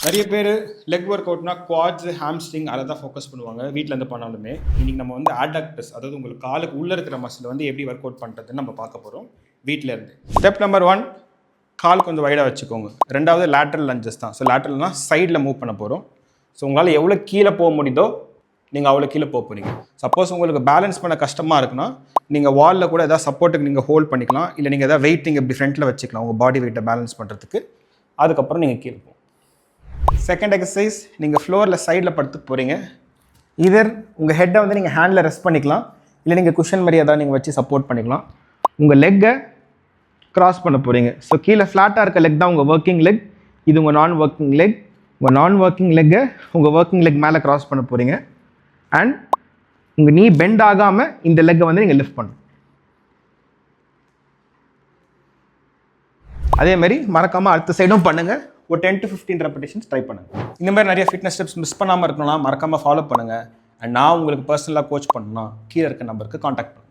நிறைய பேர் leg work அவுட்னா quartz hamstring அதை தான் ஃபோக்கஸ் பண்ணுவாங்க வீட்டிலேருந்து பண்ணாலுமே. இன்றைக்கி நம்ம வந்து ஆடாக்டர்ஸ், அதாவது உங்களுக்கு காலுக்கு உள்ளே இருக்கிற மசில் வந்து எப்படி ஒர்க் அவுட் பண்ணுறதுன்னு நம்ம பார்க்க போகிறோம் வீட்டிலேருந்து. ஸ்டெப் நம்பர் 1, கால் கொஞ்சம் வைடாக வச்சுக்கோங்க. ரெண்டாவது லேட்ரல் லஞ்சஸ் தான். ஸோ லேட்ரல்னா சைடில் மூவ் பண்ண போகிறோம். ஸோ உங்களால் எவ்வளோ கீழே போக முடியுதோ நீங்கள் அவ்வளோ கீழே போக போகிறீங்க. சப்போஸ் உங்களுக்கு பேலன்ஸ் பண்ண கஷ்டமாக இருக்குன்னா நீங்கள் வாலில் கூட எதாவது சப்போர்ட்டுக்கு நீங்கள் ஹோல்ட் பண்ணிக்கலாம், இல்லை நீங்கள் எதாவது வெயிட் நீங்கள் இப்படி ஃப்ரண்ட்டில் வச்சுக்கலாம் உங்கள் பாடி வெயிட்டை பேலன்ஸ் பண்ணுறதுக்கு. அதுக்கப்புறம் நீங்கள் கீழே போகும். செகண்ட் எக்ஸசைஸ், நீங்கள் ஃப்ளோரில் சைடில் படுத்து போகிறீங்க. இதர் உங்கள் ஹெட்டை வந்து நீங்கள் ஹேண்டில் ரெஸ்ட் பண்ணிக்கலாம், இல்லை நீங்கள் குஷன் மாதிரி எதாவது நீங்கள் வச்சு சப்போர்ட் பண்ணிக்கலாம். உங்கள் லெக்கை கிராஸ் பண்ண போகிறீங்க. ஸோ கீழே ஃப்ளாட்டாக இருக்க லெக் தான் உங்கள் ஒர்க்கிங் லெக், இது உங்கள் நான் ஒர்க்கிங் லெக். உங்கள் நான் ஒர்க்கிங் லெக்கை உங்கள் ஒர்க்கிங் லெக் மேலே கிராஸ் பண்ண போகிறீங்க. அண்ட் உங்கள் நீ பெண்ட் ஆகாமல் இந்த லெக்கை வந்து நீங்கள் லிஃப்ட் பண்ணணும். அதேமாதிரி மறக்காமல் அடுத்த சைடும் பண்ணுங்கள். ஒரு 10 to 15 ரெப்பிடேஷன்ஸ் ட்ரை பண்ணுங்கள். இந்த மாதிரி நிறைய ஃபிட்னஸ் டிப்ஸ் மிஸ் பண்ணாமல் இருக்கணும்னா மறக்காமல் ஃபாலோ பண்ணுங்கள். அண்ட் நான் உங்களுக்கு பர்சனலாக கோச் பண்ணணும்னா கீழே இருக்க நம்பருக்கு காண்டாக்ட் பண்ணுங்கள்.